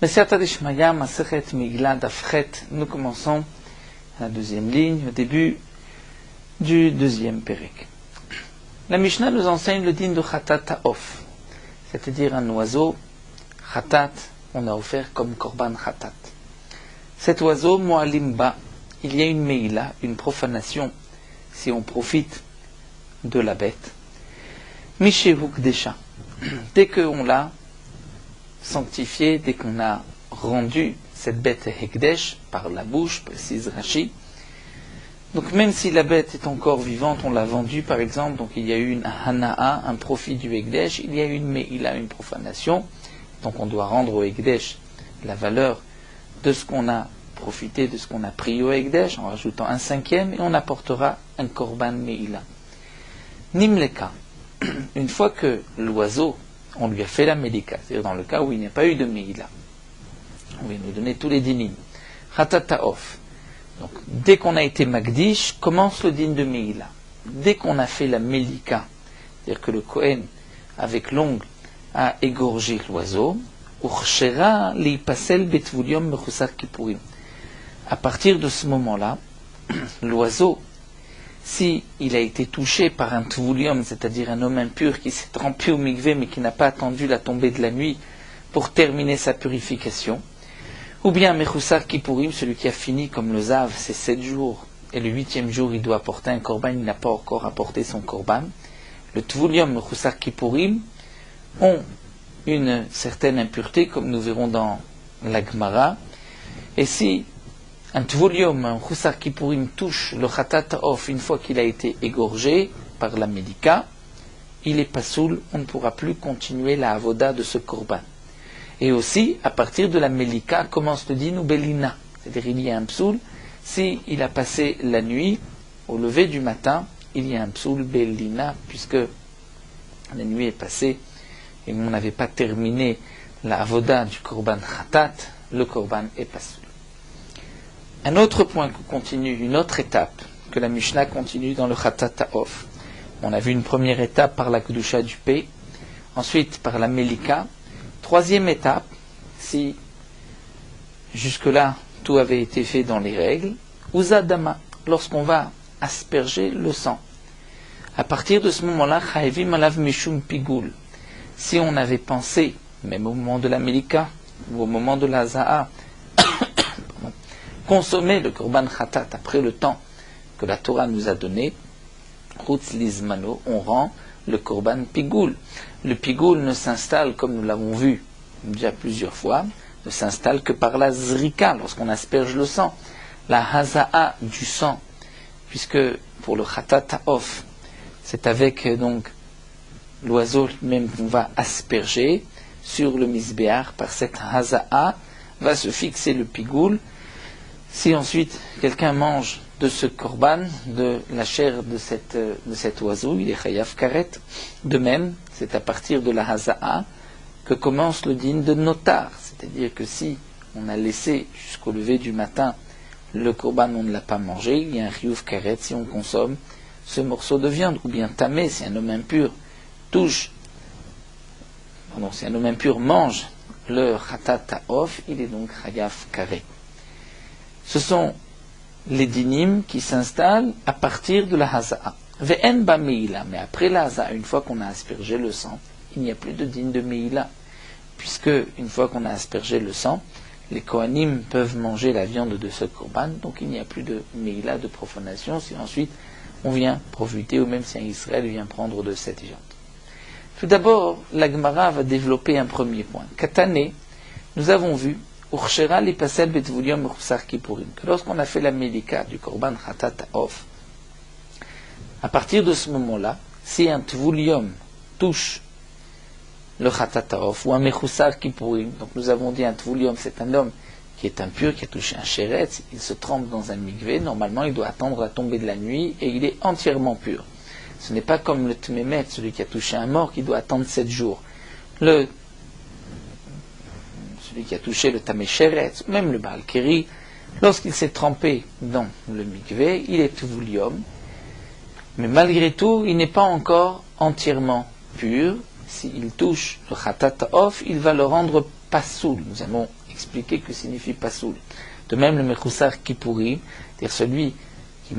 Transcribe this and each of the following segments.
Mesiyata Deshmaya, Masechet Megillah Dafchet, nous commençons la deuxième ligne, au début du deuxième pérek. La Mishnah nous enseigne le din de Khatat Ta'of, c'est-à-dire un oiseau, Khatat, on a offert comme Korban Khatat. Cet oiseau, Moalimba, il y a une Meila, une profanation, si on profite de la bête. Mishehuk Desha, dès qu'on l'a sanctifié, dès qu'on a rendu cette bête Hekdesh par la bouche, précise Rashi. Donc même si la bête est encore vivante, on l'a vendue par exemple, donc il y a eu une Hana'a, un profit du Hekdesh, il y a eu une Meila, une profanation, donc on doit rendre au Hekdesh la valeur de ce qu'on a profité, de ce qu'on a pris au Hekdesh, en rajoutant un cinquième, et on apportera un Korban Meila. Nimleka, une fois que l'oiseau, on lui a fait la Melika, c'est-à-dire dans le cas où il n'y a pas eu de Meila. On vient nous donner tous les dinim. Khatat Ta'of. Donc, dès qu'on a été Magdish, commence le din de Meila. Dès qu'on a fait la Melika, c'est-à-dire que le Kohen, avec l'ongle, a égorgé l'oiseau, Urshera liipasel betvulium mechusar kippurim. À partir de ce moment-là, l'oiseau, si il a été touché par un tvulium, c'est-à-dire un homme impur qui s'est trempé au mikvé mais qui n'a pas attendu la tombée de la nuit pour terminer sa purification, ou bien mechusar kippurim, celui qui a fini comme le zav, c'est 7 jours, et le 8e jour il doit apporter un korban, il n'a pas encore apporté son korban. Le tvulium mechusar kippurim ont une certaine impureté, comme nous verrons dans la Gemara, et si un tvulium, un chusar kippurim touche le khatat ta'of une fois qu'il a été égorgé par la médika, il est pasoul, on ne pourra plus continuer la avoda de ce korban. Et aussi, à partir de la médika, commence le din ou belina, c'est-à-dire il y a un psoul, si il a passé la nuit, au lever du matin, il y a un psoul belina, puisque la nuit est passée et on n'avait pas terminé la avoda du korban khatat, le korban est pasoul. Un autre point que continue, une autre étape que la Mishnah continue dans le Khatat Ta'of. On a vu une première étape par la Kedusha du P, ensuite par la Melika. Troisième étape, si jusque-là tout avait été fait dans les règles, Uzadama, lorsqu'on va asperger le sang. À partir de ce moment-là, Chayvim alav mishum pigul. Si on avait pensé, même au moment de la Melika ou au moment de la Za'a, consommer le korban khatat après le temps que la Torah nous a donné, chutz lizmano, on rend le korban pigoul. Le pigoul ne s'installe, comme nous l'avons vu déjà plusieurs fois, ne s'installe que par la zrika, lorsqu'on asperge le sang. La haza'a du sang, puisque pour le khatat ta'of, c'est avec donc l'oiseau même qu'on va asperger sur le misbéar, par cette haza'a va se fixer le pigoul. Si ensuite quelqu'un mange de ce korban, de la chair de cet oiseau, il est chayav karet. De même, c'est à partir de la haza'a que commence le din de notar. C'est-à-dire que si on a laissé jusqu'au lever du matin le korban, on ne l'a pas mangé, il y a un chiyuv karet si on consomme ce morceau de viande. Ou bien tamé, si un homme impur si un homme impur mange le khatat ta'of, il est donc chayav karet. Ce sont les dinim qui s'installent à partir de la haza'a. Ve'en ba meila, mais après la haza'a, une fois qu'on a aspergé le sang, il n'y a plus de din de meila, puisque une fois qu'on a aspergé le sang, les kohanim peuvent manger la viande de ce korban, donc il n'y a plus de meila, de profanation, si ensuite on vient profiter, ou même si un Israël vient prendre de cette viande. Tout d'abord, la Gemara va développer un premier point. Katane, nous avons vu Urshera lipasel betvulium mechusar kippurim, que lorsqu'on a fait la médika du korban khatat ta'of, à partir de ce moment-là, si un tvulium touche le khatat ta'of ou un mechusar kippurim, donc nous avons dit un tvulium, c'est un homme qui est impur, qui a touché un sheretz, il se trempe dans un mikvé, normalement il doit attendre la tombée de la nuit et il est entièrement pur. Ce n'est pas comme le tmemet, celui qui a touché un mort, qui doit attendre 7 jours. Celui qui a touché le tamé sheretz, même le baal keri, lorsqu'il s'est trempé dans le mikvé, il est tvulium, mais malgré tout, il n'est pas encore entièrement pur. S'il touche le khatat ta'of, il va le rendre pasoul. Nous allons expliqué que signifie pasoul. De même, le mechoussar kippouri, c'est-à-dire celui qui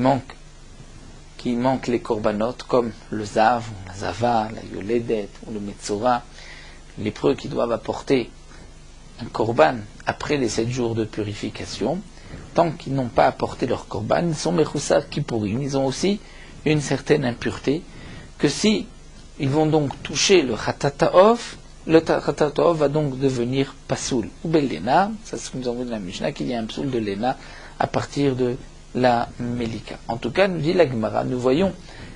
manque les korbanot, comme le zav, la zava, la yoledet, ou le metzora, les lépreux qui doivent apporter un korban après les 7 jours de purification, tant qu'ils n'ont pas apporté leur korban, ils sont mechoussar kippourim, ils ont aussi une certaine impureté, que si ils vont donc toucher le khatataof, le khatataof va donc devenir pasoul. Ou bel lena, ça c'est ce que nous avons vu dans la Mishnah, qu'il y a un psoul de lena à partir de la Melika. En tout cas, nous dit la Gemara, nous voyons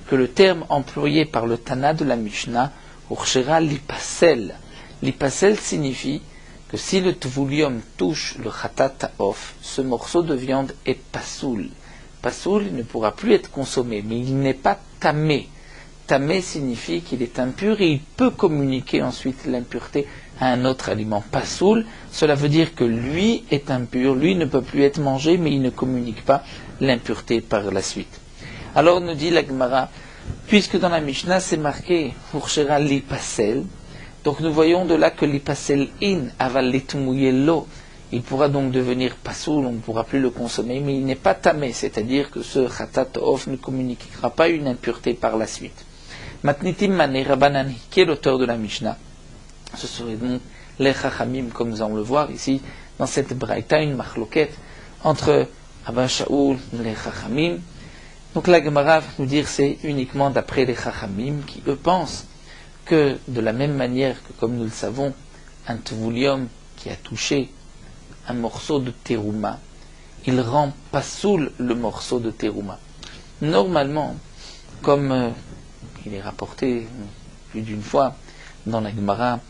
que le terme employé par le Tana de la Mishnah, Urshera lipasel, lipasel signifie que si le tvulium touche le khatat ta'of, ce morceau de viande est pasoul. Pasoul, il ne pourra plus être consommé, mais il n'est pas tamé. Tamé signifie qu'il est impur et il peut communiquer ensuite l'impureté à un autre aliment. Pasoul, cela veut dire que lui est impur, lui ne peut plus être mangé, mais il ne communique pas l'impureté par la suite. Alors nous dit la Gemara, puisque dans la Mishnah c'est marqué Urshera lipasel, donc nous voyons de là que l'ipasel in aval litmouye lo, il pourra donc devenir pasoul, on ne pourra plus le consommer, mais il n'est pas tamé, c'est-à-dire que ce khatat of ne communiquera pas une impureté par la suite. Matnitim Mané Rabbanani, qui est l'auteur de la Mishnah, ce serait donc les Chachamim, comme nous allons le voir ici, dans cette braïta, une machloket entre Abba Shaul et les Chachamim. Donc la Gemara va nous dire c'est uniquement d'après les Chachamim qui eux pensent que de la même manière que comme nous le savons, un tvulium qui a touché un morceau de terouma, il rend pasoul le morceau de terouma. Normalement, comme il est rapporté plus d'une fois dans la Gemara,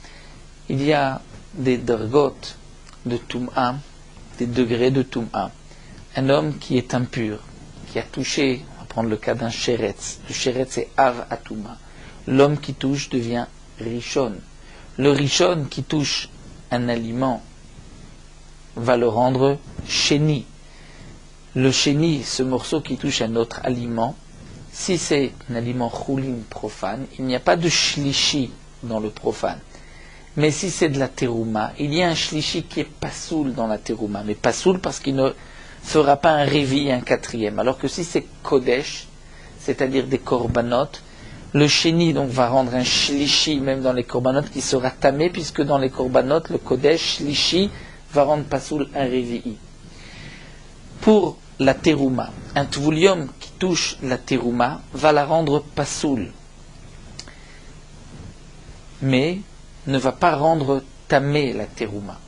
il y a des dergot de Tum'a, des degrés de Tum'a. Un homme qui est impur, qui a touché, on va prendre le cas d'un sheretz. Le sheretz c'est Av Atuma. L'homme qui touche devient Rishon. Le Rishon qui touche un aliment va le rendre Sheni. Le Sheni, ce morceau qui touche un autre aliment, si c'est un aliment choulin profane, il n'y a pas de shlishi dans le profane. Mais si c'est de la terouma, il y a un shlishi qui est pasoul dans la terouma, mais pasoul parce qu'il ne fera pas un révi, un quatrième. Alors que si c'est kodesh, c'est-à-dire des korbanot, le sheni donc va rendre un shlishi même dans les korbanot qui sera tamé, puisque dans les korbanot, le kodesh shlishi va rendre pasoul un révi. Pour la terouma, un tvulium qui touche la terouma va la rendre pasoul, mais ne va pas rendre tamé la terouma.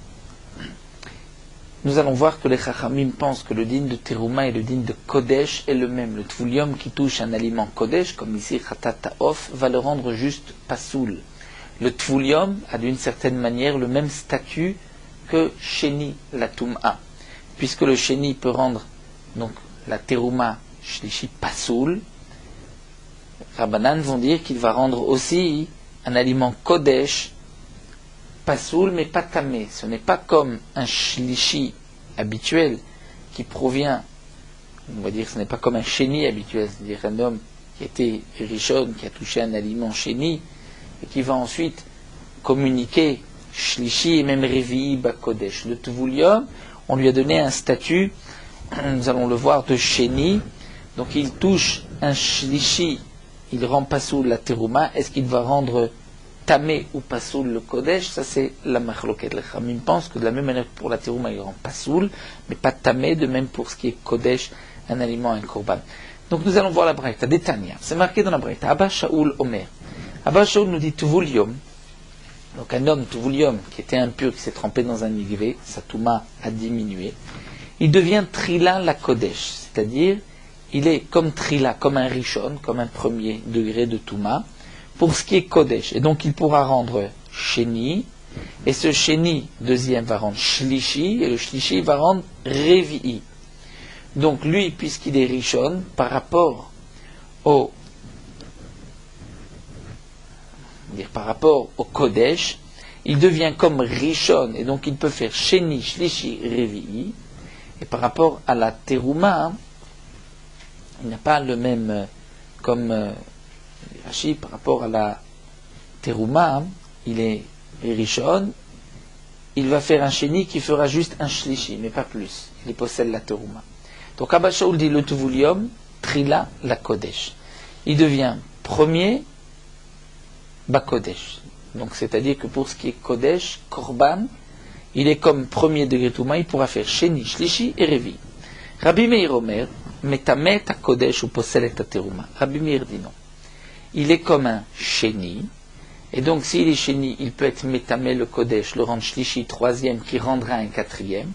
Nous allons voir que les Chachamim pensent que le din de terouma et le din de kodesh est le même. Le tvulium qui touche un aliment kodesh, comme ici khatat ta'of, va le rendre juste pasoul. Le tvulium a d'une certaine manière le même statut que sheni la tum'a, puisque le sheni peut rendre donc la terouma shlishi pasoul. Rabbanan vont dire qu'il va rendre aussi un aliment kodesh pasoul, mais pas tamé. Ce n'est pas comme un shlishi habituel qui provient, on va dire, ce n'est pas comme un sheni habituel, c'est-à-dire un homme qui était rishon, qui a touché un aliment sheni, et qui va ensuite communiquer shlishi et même revi'i bakodesh. Le tvulium, on lui a donné un statut, nous allons le voir, de sheni, donc il touche un shlishi, il rend pasoul la terouma. Est-ce qu'il va rendre tamé ou pasoul le kodesh? Ça c'est la machloket. Les Chachamim pensent que de la même manière que pour la terouma il rend pasoul, mais pas tamé, de même pour ce qui est kodesh, un aliment, un korban. Donc nous allons voir la braïta d'Etania. C'est marqué dans la braïta. Abba Shaul Omer. Abba Shaul nous dit tuvulium. Donc un homme tuvulium qui était impur, qui s'est trempé dans un migvé, sa touma a diminué. Il devient trila la kodesh, c'est-à-dire il est comme trila, comme un rishon, comme un premier degré de touma, pour ce qui est kodesh. Et donc il pourra rendre sheni, et ce sheni, deuxième, va rendre shlishi, et le shlishi va rendre revi'i. Donc lui, puisqu'il est rishon, par rapport au kodesh, il devient comme rishon, et donc il peut faire sheni, shlishi, revi'i. Et par rapport à la terouma, il n'a pas le même, comme Rashi, par rapport à la terouma, il est rishon, il va faire un Sheni qui fera juste un Shlishi, mais pas plus. Il possède la Teruma. Donc Abba Shaul dit le Tuvulium, Trila la Kodesh. Il devient premier Bakodesh. Donc c'est-à-dire que pour ce qui est Kodesh, Korban, il est comme premier degré Touma, il pourra faire Sheni, Shlishi et Revi. Rabbi Meir Omer, Metamet à Kodesh ou Posel à Teruma. Rabbi Meir dit non. Il est comme un Sheni, et donc s'il est Sheni, il peut être Metamé le Kodesh, le rendre Shlishi, troisième, qui rendra un quatrième.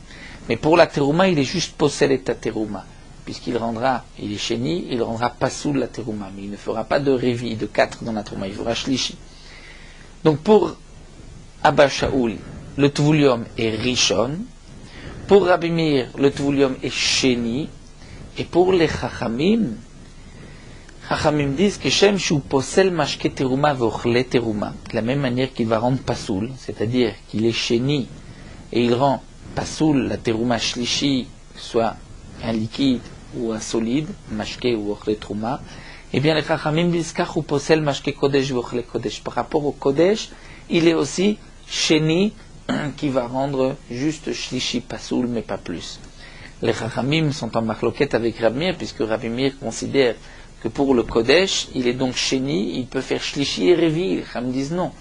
Mais pour la Teruma, il est juste Posel et Teruma. Puisqu'il rendra, il est Sheni, il rendra Pasoul la Teruma. Mais il ne fera pas de Revi, de 4 dans la Teruma, il fera Shlishi. Donc pour Abba Shaul, le Tvulium est Rishon. Pour Rabbi Meir, le Tvulium est Sheni. Et pour les Chachamim disent que Shem Shu Posel Mashke Teruma Vochle Teruma. De la même manière qu'il va rendre Pasoul, c'est-à-dire qu'il est Sheni et il rend Pasoul la Teruma Shlishi, soit un liquide ou un solide, Mashke ou Vochle Teruma. Eh bien, les Chachamim disent Kach ou Posel Mashke Kodesh Vochle Kodesh. Par rapport au Kodesh, il est aussi Sheni qui va rendre juste Shlishi Pasoul, mais pas plus. Les Chachamim sont en marloquette avec Rabbi Meir, puisque Rabbi Meir considère que pour le Kodesh, il est donc Sheni, il peut faire Shlishi et Revi. Les Chachamim disent non,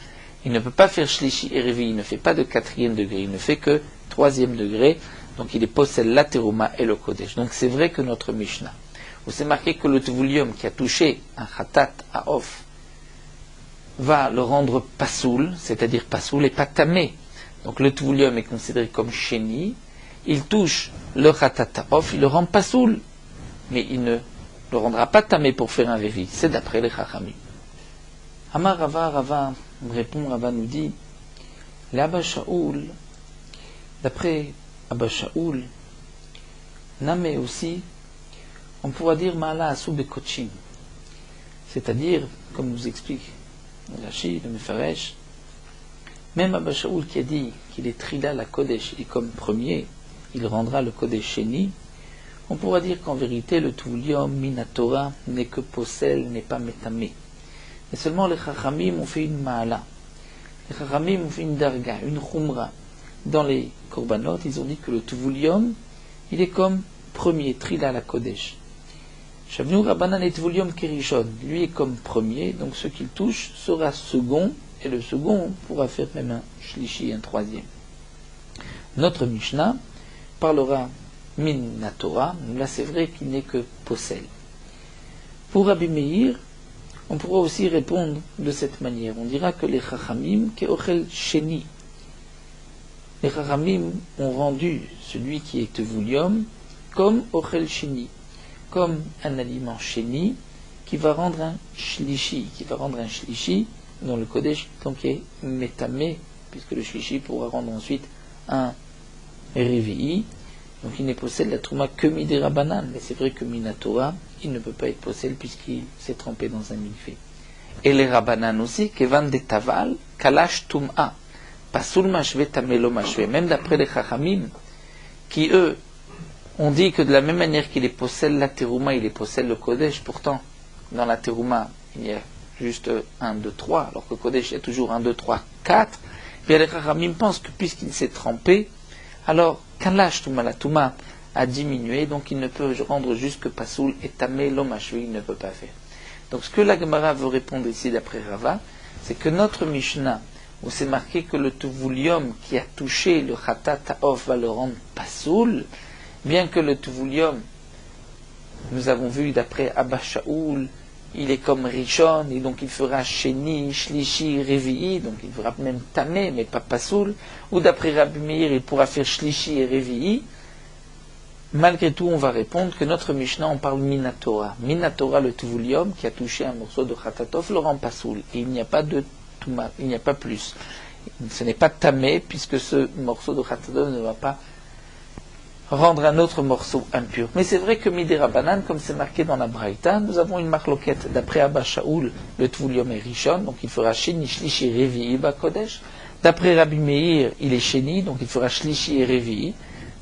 il ne peut pas faire Shlishi et Revi, il ne fait pas de 4e degré, il ne fait que 3e degré, donc il est possède la Teruma et le Kodesh. Donc c'est vrai que notre Mishnah, où c'est marqué que le Tvulium qui a touché un Khatat à Off va le rendre Pasoul, c'est-à-dire Pasoul et pas Tamé. Donc le Tvulium est considéré comme Sheni, il touche le Khatat à Off, il le rend Pasoul, mais il ne le rendra pas Tamé pour faire un Revi. C'est d'après les Chachamim. Amar Rava répond, Rava nous dit, l'Abba Shaul, d'après Abba Shaul, Namé aussi, on pourra dire Ma'ala Asu Bekochim. C'est-à-dire, comme nous explique Rashi, le Mefaresh, même Abba Shaul qui a dit qu'il est Trila la Kodesh et comme premier, il rendra le Kodesh Sheni, on pourra dire qu'en vérité, le Tvulium Minatora n'est que Posel, n'est pas Metamé. Mais seulement les Chachamim ont fait une Ma'ala. Les Chachamim ont fait une Darga, une Khumra. Dans les Korbanot, ils ont dit que le Tvulium, il est comme premier, Trila la Kodesh. Shavnu Rabbanan et Tvulium Kerishon, lui est comme premier, donc ce qu'il touche sera second, et le second pourra faire même un Shlishi, un troisième. Notre Mishnah parlera Minatora, là c'est vrai qu'il n'est que Posel. Pour Rabbi Meir, on pourra aussi répondre de cette manière. On dira que les Chachamim, Keochel Sheni, les Chachamim ont rendu celui qui est Tvulium comme Ochel Sheni, comme un aliment Sheni qui va rendre un Shlishi, dont le Kodesh donc est Metamé, puisque le Shlishi pourra rendre ensuite un Revi'i. Donc il n'est possède la Trouma que Midé Rabbanan, mais c'est vrai que Minatora, il ne peut pas être possède puisqu'il s'est trempé dans un mikvé. Et les Rabbanan aussi, Kevan de Taval, Kalash Tum'a, Pasul Mashve Tamelo Mashve, même d'après les Chachamim, qui eux ont dit que de la même manière qu'il est possède la Teruma, il est possède le Kodesh, pourtant dans la Teruma il y a juste 1, 2, 3, alors que le Kodesh il y a toujours 1, 2, 3, 4, bien les Chachamim pensent que puisqu'il s'est trempé, alors Kalash Tuma, la Tuma a diminué, donc il ne peut rendre juste que Pasoul et Tamé Lomashve, il ne peut pas faire. Donc ce que la Gemara veut répondre ici d'après Rava, c'est que notre Mishnah, où c'est marqué que le Tvulium qui a touché le Khatat Ta'of va le rendre Pasoul, bien que le Tvulium, nous avons vu d'après Abba Shaul, il est comme Rishon, et donc il fera Sheni, Shlishi, Revi'i, donc il fera même Tamé, mais pas Pasoul, ou d'après Rabbi Meir, il pourra faire Shlishi et Revi'i. Malgré tout, on va répondre que notre Mishnah, on parle Minatora. Minatora, le Tvulium, qui a touché un morceau de Khatatov, le rend Pasoul, et il n'y a pas de Touma, il n'y a pas plus. Ce n'est pas Tamé, puisque ce morceau de Khatatov ne va pas rendre un autre morceau impur. Mais c'est vrai que Midé Rabbanan, comme c'est marqué dans la Braïta, nous avons une marloquette. D'après Abba Shaul, le Tvulium est Rishon, donc il fera Sheni, Shlishi, Revi'i, Bakodesh. D'après Rabbi Meir, il est Sheni, donc il fera Shlishi et Revi'i.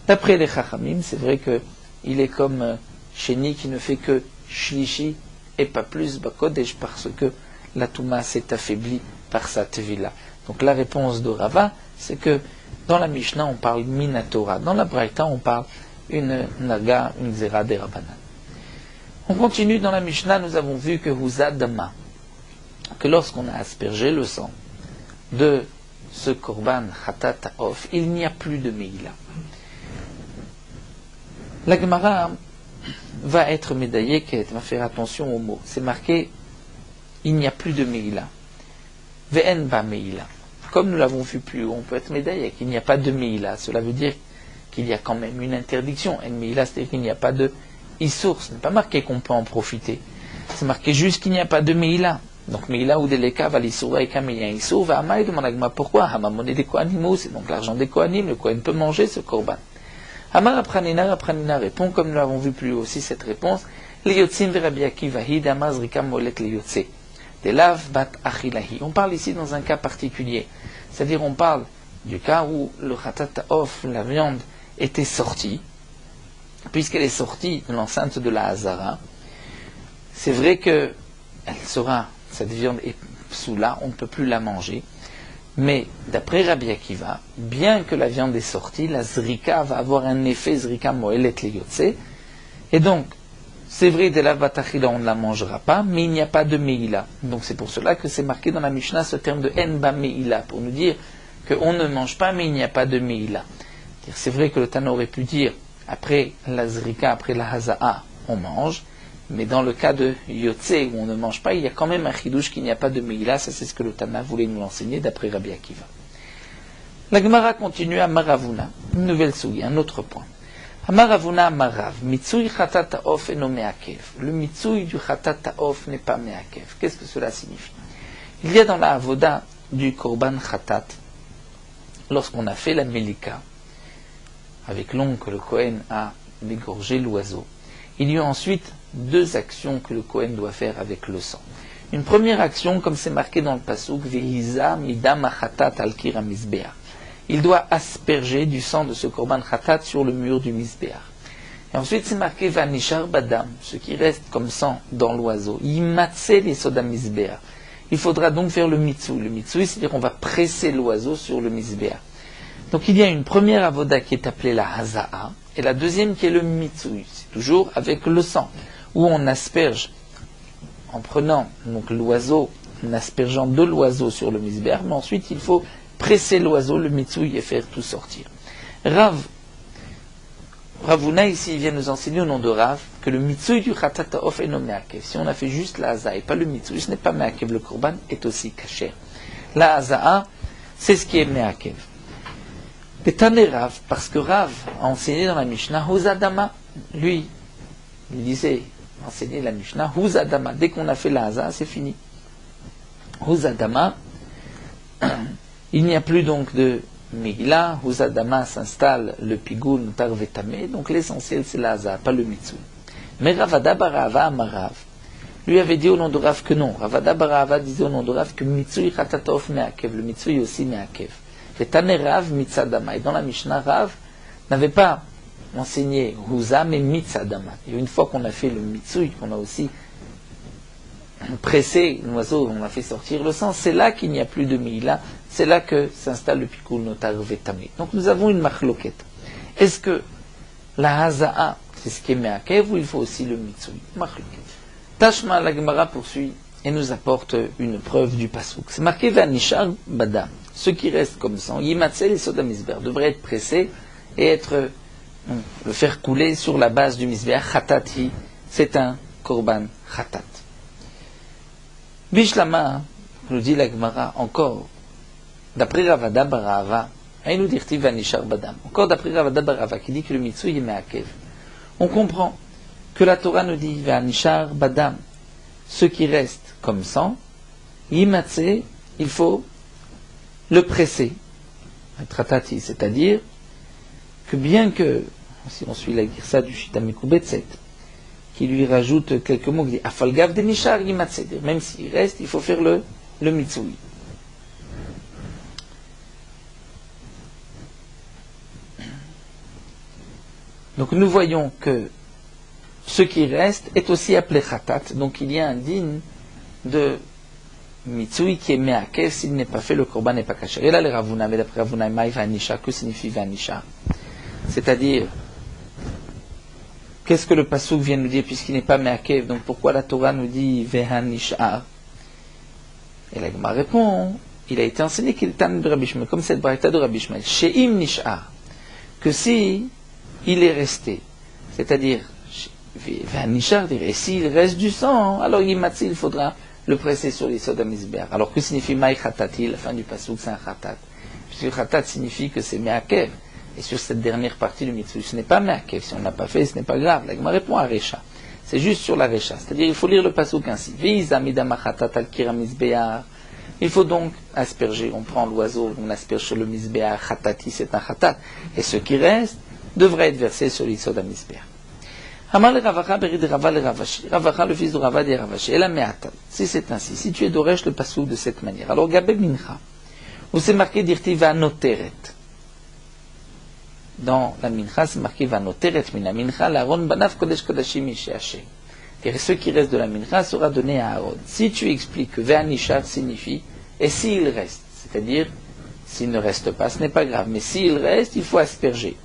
D'après les Chachamim, c'est vrai qu'il est comme Sheni qui ne fait que Shlishi et pas plus Bakodesh, parce que la Touma s'est affaiblie par sa Tevila. Donc la réponse de Rava, c'est que Dans la Mishnah, on parle Minatora. Dans la Braïta, on parle une Naga, une Zera des Rabbanan. On continue dans la Mishnah, nous avons vu que Huzadama, que lorsqu'on a aspergé le sang de ce Korban Khatat Ta'of, il n'y a plus de Meïla. La Gemara va être médaillée, va faire attention aux mots. C'est marqué, il n'y a plus de Meïla. Ve'en ba Meïla. Comme nous l'avons vu plus haut, on peut être médaillé qu'il n'y a pas de Meïla. Cela veut dire qu'il y a quand même une interdiction. En Meïla, c'est-à-dire qu'il n'y a pas de Issour. Ce n'est pas marqué qu'on peut en profiter. C'est marqué juste qu'il n'y a pas de Meïla. Donc Meïla ou Deleka va l'Issoura et Kameya Issour va Amaï demande à Gma pourquoi Hamamoné des Kohanim, c'est donc l'argent des Kohanim, le Kohen peut manger ce Korban. Amar Apranina répond, comme nous l'avons vu plus haut aussi, cette réponse, Liyotzim Rabbi Akiva Hid Amaz Rikam Molet Liyotze. Delav bat achilahi. On parle ici dans un cas particulier. C'est-à-dire on parle du cas où le Khatat Ta'of, la viande, était sortie. Puisqu'elle est sortie de l'enceinte de la Hazara, c'est vrai que cette viande est sous là, on ne peut plus la manger. Mais d'après Rabbi Akiva, bien que la viande est sortie, la Zrika va avoir un effet Zrika Moelet Leyotze. Et donc, c'est vrai, de la Vatachila, on ne la mangera pas, mais il n'y a pas de Meïla. Donc c'est pour cela que c'est marqué dans la Mishnah ce terme de Enba Meïla, pour nous dire qu'on ne mange pas, mais il n'y a pas de Meïla. C'est vrai que le Tana aurait pu dire, après la Zrika, après la Haza'a, on mange, mais dans le cas de Yotze, où on ne mange pas, il y a quand même un chidouche qu'il n'y a pas de Meïla, ça c'est ce que le Tana voulait nous enseigner d'après Rabbi Akiva. La Gemara continue à Maravuna, une nouvelle souille, un autre point. Amaravuna Amarav, Mitsui Khatat Ta'of eno me'akev. Le Mitsui du Khatat Ta'of n'est pas me'akev. Qu'est-ce que cela signifie? Il y a dans la Avoda du Korban Khatat, lorsqu'on a fait la Melika, avec l'ongle que le Kohen a égorgé l'oiseau, il y a ensuite deux actions que le Kohen doit faire avec le sang. Une première action, comme c'est marqué dans le Pasuk, Vehiza midam Khatat al kira mizbeach. Il doit asperger du sang de ce Korban Khatat sur le mur du Mizbeach. Et ensuite, c'est marqué Vanishar Badam, ce qui reste comme sang dans l'oiseau. Yimatse les soda Mizbeach. Il faudra donc faire le Mitsui. Le Mitsui, c'est-à-dire qu'on va presser l'oiseau sur le Mizbeach. Donc il y a une première avoda qui est appelée la Haza'a, et la deuxième qui est le Mitsui. C'est toujours avec le sang, où on asperge, en prenant donc l'oiseau, en aspergeant de l'oiseau sur le Mizbeach, mais ensuite il faut presser l'oiseau, le Mitsui, et faire tout sortir. Ravuna ici vient nous enseigner au nom de Rav que le Mitsui du Khatat Ta'of est non me'akev. Si on a fait juste la Haza'a et pas le Mitsui, ce n'est pas me'akev, le Korban est aussi kasher. La Haza'a, c'est ce qui est me'akev. Pétané Rav, parce que Rav a enseigné dans la Mishnah, Huzadama, lui, il disait, enseigner la Mishnah, Huzadama, dès qu'on a fait la Haza'a, c'est fini. Huzadama, il n'y a plus donc de Meïla, Huzadama s'installe le Pigoul, Notar Vetame, donc l'essentiel c'est la Haza'a, pas le Mitsui. Mais Ravada Barava Amarav, lui avait dit au nom de Rav que non. Ravada Barava disait au nom de Rav que Mitsui Khatat Ta'of me'akev, le Mitsui aussi me'akev. Vetane Rav Mitzadama. Et dans la Mishnah, Rav n'avait pas enseigné Huza, mais Mitzadama. Et une fois qu'on a fait le Mitsui, qu'on a aussi pressé l'oiseau, on a fait sortir le sang, c'est là qu'il n'y a plus de Meïla, c'est là que s'installe le Pikul Notar Vetame. Donc nous avons une marloquette. Est-ce que la Haza'a, c'est ce qui est me'akev, ou il faut aussi le Mitsui? Marloquette. Tashma, la Gemara poursuit et nous apporte une preuve du Pasuk. C'est marqué Vanishar Badam. Ce qui reste comme sang, Yimatzel et Soda Mizbeach, devrait être pressé et le faire couler sur la base du Mizbeach. Khatati, c'est un Korban Khatat. Bishlama, nous dit la Gemara encore, d'après Ravada Barava, et nous dit Vanishar Badam. Encore d'après Ravada Barava, qui dit que le Mitsui est me'akev. On comprend que la Torah nous dit Vanishar Badam, ce qui reste comme sang, Yimatse, il faut le presser, tratati, c'est-à-dire que bien que, si on suit la girsa du Shitamiku Betset, qui lui rajoute quelques mots, qui dit Afalgav de Nishar Yimatse, même s'il reste, il faut faire le Mitsui. Donc nous voyons que ce qui reste est aussi appelé Khatat, donc il y a un digne de Mitsui qui est me'akev, s'il n'est pas fait, le korban n'est pas kasher. Et là, les Ravuna, mais d'après Ravuna, maï vanisha, que signifie vanisha? C'est-à-dire, qu'est-ce que le pasuk vient nous dire puisqu'il n'est pas me'akev? Donc pourquoi la Torah nous dit vehanishar? Et la Gemara répond, il a été enseigné qu'il est de Rabbi Shmuel, comme cette braïta de Rabbi Shmuel, she'im nishar, que si il est resté, c'est-à-dire, vehanishar, et s'il reste du sang, alors il faudra le presser sur les sodas misbeach. Alors que signifie maï khatati? La fin du pasuk c'est un khatat. Puisque khatat signifie que c'est me'akev. Et sur cette dernière partie du mitzvah, ce n'est pas me'akev. Si on n'a pas fait, ce n'est pas grave. La Gemara répond à recha. C'est juste sur la recha. C'est-à-dire, il faut lire le pasuk ainsi. Ve'iza midama khatat al kira misbeach. Il faut donc asperger. On prend l'oiseau, on asperge sur le misbeach. Khatati, c'est un khatat. Et ce qui reste devrait être versé sur les sodas misbeach. Amar le Ravacha berid Rava le Ravashi. Ravacha, le fils de Rava dit Ravashi. Et la me'atal. Si c'est ainsi, si tu es d'Oresh le pasuk de cette manière. Alors, Gabé Mincha, où c'est marqué dirti va noteret. Dans la Mincha, c'est marqué va noteret mina Mincha, l'Aaron banaf kodesh kodashim ishe Hashem. Et ce qui reste de la Mincha sera donné à Aaron. Si tu expliques que ve'anishar signifie, et s'il reste, c'est-à-dire, s'il ne reste pas, ce n'est pas grave, mais s'il reste, il faut asperger.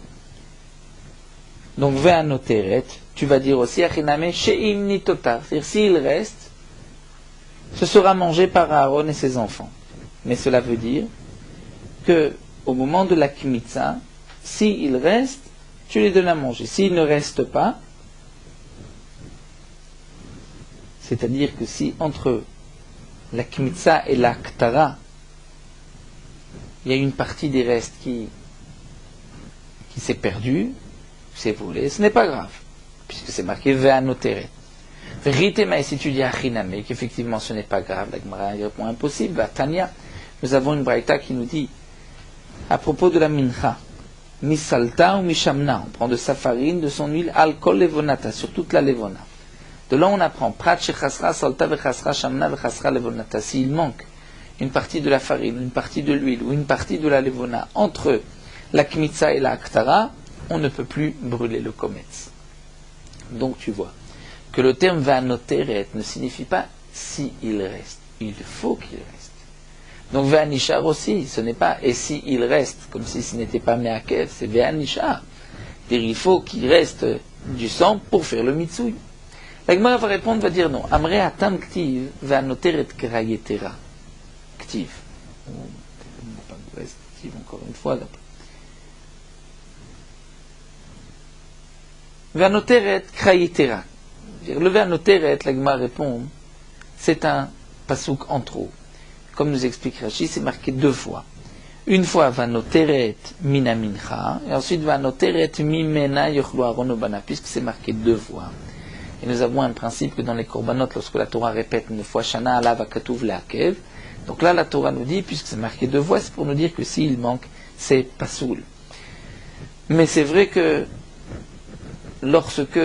Donc, ve'anoteret, tu vas dire aussi, achiname she'im nitotar, c'est-à-dire, s'il reste, ce sera mangé par Aaron et ses enfants. Mais cela veut dire que, au moment de la kmitza, s'il reste, tu les donnes à manger. S'il ne reste pas, c'est-à-dire que si entre la kmitza et la ktara, il y a une partie des restes qui s'est perdue, c'est volé, ce n'est pas grave, puisque c'est marqué ve'anoteret. Ritema, et si tu dis achiname, qu'effectivement ce n'est pas grave, la Gemara répond impossible. À Tania, nous avons une braïta qui nous dit, à propos de la mincha, misalta ou mishamna, on prend de sa farine, de son huile, alcool levonata, sur toute la levona. De là on apprend, prat shechasra salta vechasra shamna vechasra levonata. S'il manque une partie de la farine, une partie de l'huile ou une partie de la levona entre la kmitza et la aktara, on ne peut plus brûler le kometz. Donc tu vois que le terme ve'anoteret ne signifie pas si il reste, il faut qu'il reste. Donc ve'anishar aussi, ce n'est pas et si il reste, comme si ce n'était pas me'akev, c'est ve'anishar. C'est-à-dire il faut qu'il reste du sang pour faire le mitsui. La Gemara va répondre, va dire non. Amre atam ktiv ve'anoteret krayetera. Ktiv. Ktiv encore une fois. Ve'anoteret krayetera. Le ve'anoteret, la Gemara répond, c'est un pasuk en trop. Comme nous explique Rashi, c'est marqué deux fois. Une fois ve'anoteret mina mincha, et ensuite ve'anoteret mimena yochlu Aaron ubana, puisque c'est marqué deux fois. Et nous avons un principe que dans les korbanot, lorsque la Torah répète une fois shana alav akatuv le'akev, donc là la Torah nous dit, puisque c'est marqué deux fois, c'est pour nous dire que s'il manque, c'est pasoul. Mais c'est vrai que lorsque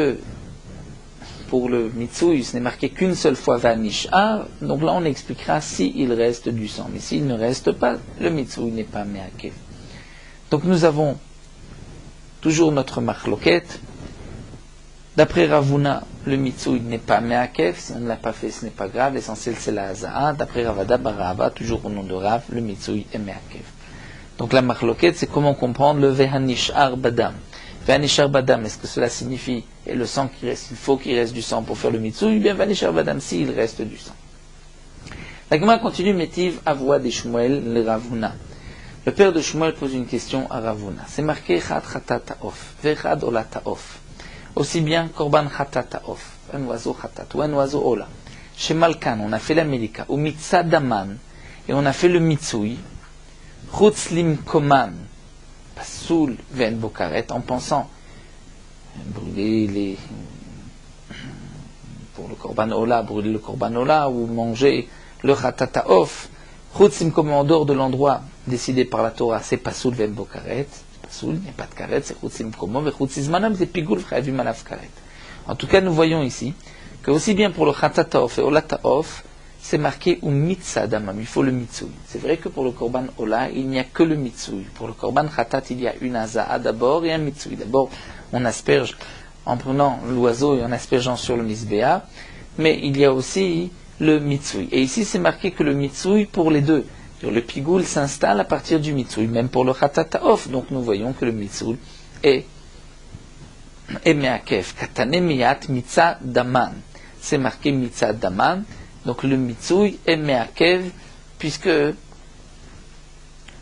pour le mitsui, ce n'est marqué qu'une seule fois vanishar, donc là on expliquera s'il reste du sang. Mais s'il ne reste pas, le mitsui n'est pas me'akev. Donc nous avons toujours notre machloket. D'après Ravuna, le mitsui n'est pas me'akev. Si on ne l'a pas fait, ce n'est pas grave. L'essentiel c'est la haza'a. D'après Ravada Barava, toujours au nom de Rav, le mitsui est me'akev. Donc la machloket, c'est comment comprendre le vehanishar badam. Vehanishar badam, est-ce que cela signifie, et le sang qui reste, il faut qu'il reste du sang pour faire le mitsui, ou bien vehanishar badam, s'il reste du sang. La Gemara continue, Métiv Avoua de Shmuel le Ravuna. Le père de Shmuel pose une question à Ravuna. C'est marqué Chad Chatat Ta'of, Vechad Ola Ta'of. Aussi bien Korban Chatat Ta'of, un oiseau Chatat, ou un oiseau Ola. Chez Malkan, on a fait la Melika, ou Mitzad Daman, et on a fait le mitsui. Chutz Lim Koman, Pasoul Ven Bokaret, en pensant brûler les. Pour le Korban Ola, brûler le Korban Ola, ou manger le Chatat Ta'of. Chutz Lim Koman, en dehors de l'endroit décidé par la Torah, c'est Pasoul Ven Bokaret. Pasoul, il n'y a pas de karet, c'est Chutz Lim Koman, mais Chutz Izmanam, c'est Pigul Chayavim Alav Karet. En tout cas, nous voyons ici que aussi bien pour le Chatat Ta'of et Ola Ta'of, c'est marqué ou mitzah damam, il faut le mitsui. C'est vrai que pour le korban ola, il n'y a que le mitsui. Pour le korban khatat, il y a une haza'a d'abord et un mitsui. D'abord, on asperge en prenant l'oiseau et en aspergeant sur le misbéa, mais il y a aussi le mitsui. Et ici, c'est marqué que le mitsui pour les deux. Le pigoul s'installe à partir du mitsui, même pour le khatat ta'of. Donc nous voyons que le mitsui est me'akev. Katane miyat mitza daman. C'est marqué mitza daman. Donc le mitsui est me'akev, puisque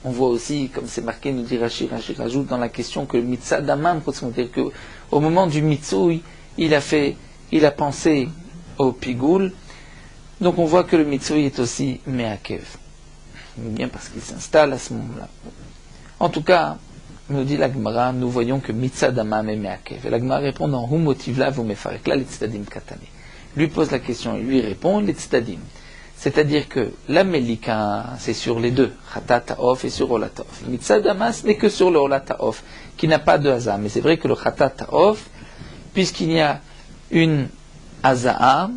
on voit aussi, comme c'est marqué, nous dit Rashi rajoute dans la question que le mitza daman, c'est-à-dire qu'au moment du mitsui, il a pensé au pigoul. Donc on voit que le mitsui est aussi me'akev. Bien parce qu'il s'installe à ce moment-là. En tout cas, nous dit la Gemara, nous voyons que mitza damam est me'akev. Et la Gemara répond dans Hu motivla vo mefarek la l'tzdadim katane. Lui pose la question et lui répond l'tzdadim. C'est-à-dire que la melika, c'est sur les deux, khatat ta'of et sur olat ta'of. Mitza damam, ce n'est que sur le olat ta'of, qui n'a pas de haza. Mais c'est vrai que le khatat ta'of, puisqu'il y a une haza'a,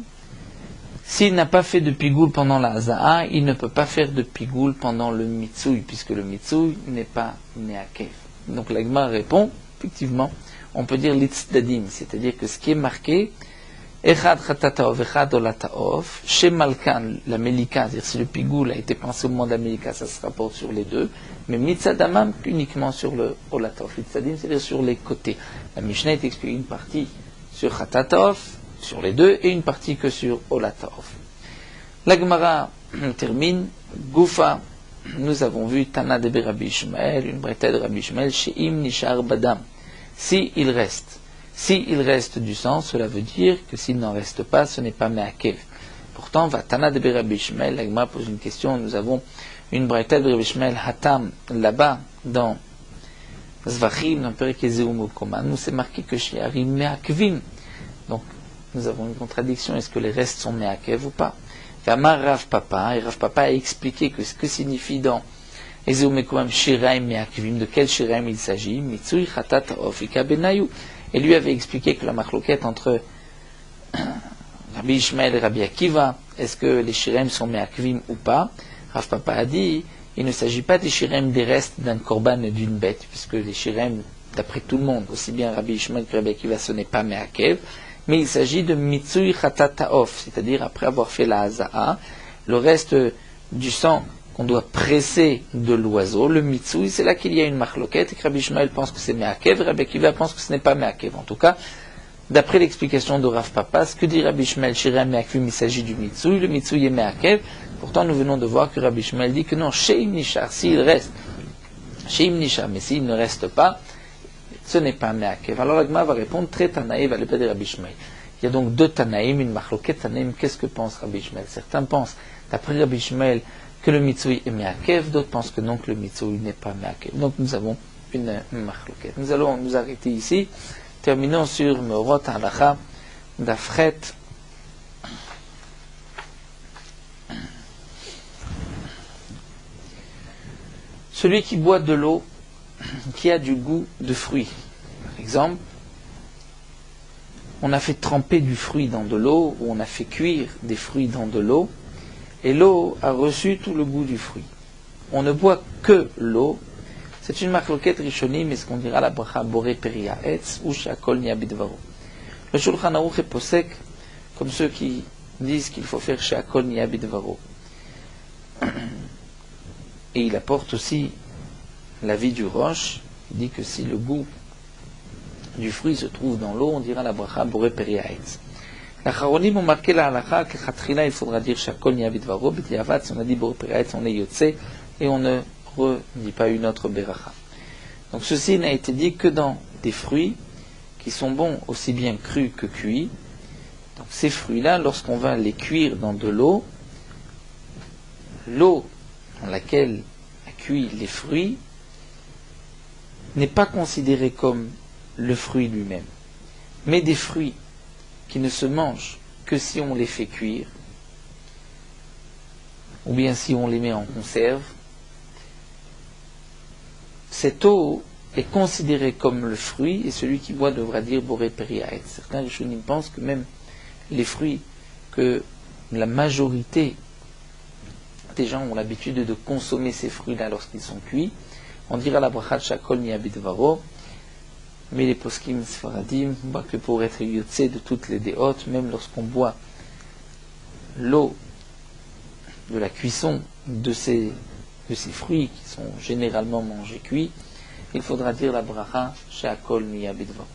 s'il n'a pas fait de pigoul pendant la haza'a, il ne peut pas faire de pigoul pendant le mitsui, puisque le mitsui n'est pas me'akev. Donc la Gemara répond, effectivement, on peut dire l'tzdadim, c'est-à-dire que ce qui est marqué, echad chatata'ov, echad olata'ov, chez Malkan, la melika, c'est-à-dire si le pigoul a été pensé au moment de la melika, ça se rapporte sur les deux, mais mitzadamam uniquement sur le olata'ov. L'tzdadim, c'est-à-dire sur les côtés. La Mishnah est expliquée une partie sur chatata'ov, sur les deux, et une partie que sur olata'ov. La Gemara termine, Goufa, nous avons vu Tana de Rabbi Ishmael, une braïta de Rabbi Ishmael, She'im Nishar Badam. Si il reste du sang, cela veut dire que s'il n'en reste pas, ce n'est pas me'akev. Pourtant, va Tana de Rabbi Ishmael, la Gemara pose une question, nous avons une braïta de Rabbi Ishmael, Hatam, là-bas, dans Zvachim, dans Perek Ezeu Mokoma, nous c'est marqué que She'arim me'akvim. Donc, nous avons une contradiction, est-ce que les restes sont me'akev ou pas? Vamar Rav Papa, et Rav Papa a expliqué que ce que signifie dans Ezeu Mekomam Shiraim me'akvim, de quel Shiraim il s'agit, Mitsui Chatat Ofika Benayu. Et lui avait expliqué que la marloquette entre Rabbi Ishmael et Rabbi Akiva, est-ce que les Shiraim sont me'akvim ou pas? Rav Papa a dit, il ne s'agit pas des Shiraim des restes d'un korban et d'une bête, puisque les Shiraim, d'après tout le monde, aussi bien Rabbi Ishmael que Rabbi Akiva, ce n'est pas me'akev, mais il s'agit de Mitsui Chatat Ta'of, c'est-à-dire après avoir fait la haza'a, le reste du sang qu'on doit presser de l'oiseau, le Mitsui, c'est là qu'il y a une marloquette, et que Rabbi Ishmael pense que c'est me'akev, Rabbi Akiva pense que ce n'est pas me'akev. En tout cas, d'après l'explication de Rav Papa, ce que dit Rabbi Ishmael, Shiraim me'akvim, il s'agit du Mitsui, le Mitsui est me'akev. Pourtant, nous venons de voir que Rabbi Ishmael dit que non, She'im Nishar, s'il reste, She'im Nishar, mais s'il ne reste pas, ce n'est pas me'akev. Alors la Gemara va répondre, très Tanaï va le pas de Rabbi Ishmael. Il y a donc deux Tanaïm, une marloquette Tanaïm. Qu'est-ce que pense Rabbi Ishmael? Certains pensent, d'après Rabbi Ishmael, que le Mitsui est me'akev, d'autres pensent que non, que le Mitsui n'est pas me'akev. Donc nous avons une marloquette. Nous allons nous arrêter ici. Terminons sur Meorot Halacha d'Afret. Celui qui boit de l'eau qui a du goût de fruit. Par exemple, on a fait tremper du fruit dans de l'eau, ou on a fait cuire des fruits dans de l'eau, et l'eau a reçu tout le goût du fruit. On ne boit que l'eau. C'est une marloquette rishonim, mais ce qu'on dira la bracha boré peria etz ou shakol nia bidvaro. Le Shulchan Aruch est posek comme ceux qui disent qu'il faut faire shakol nia bidvaro. Et il apporte aussi l'avis du Roche, qui dit que si le goût du fruit se trouve dans l'eau, on dira la bracha boré peria etz. La charonim ont marqué la halakha que chatrila il faudra dire shakol nia bidvaro, b'diavad, si on a dit boré peria etz, on est yotze, et on ne dit pas une autre beracha. Donc ceci n'a été dit que dans des fruits qui sont bons aussi bien crus que cuits. Donc ces fruits-là, lorsqu'on va les cuire dans de l'eau dans laquelle a cuit les fruits n'est pas considérée comme le fruit lui-même, mais des fruits qui ne se mangent que si on les fait cuire, ou bien si on les met en conserve. Cette eau est considérée comme le fruit, et celui qui boit devra dire boré periaet. Certains rishonim pensent que même les fruits que la majorité des gens ont l'habitude de consommer ces fruits-là lorsqu'ils sont cuits, on dira la bracha shakol nia bidvaro, mais les poskim sfaradim voient que pour être yotze de toutes les déotes, même lorsqu'on boit l'eau de la cuisson de ces fruits qui sont généralement mangés cuits, il faudra dire la bracha She'akol Niyah Bidvaro.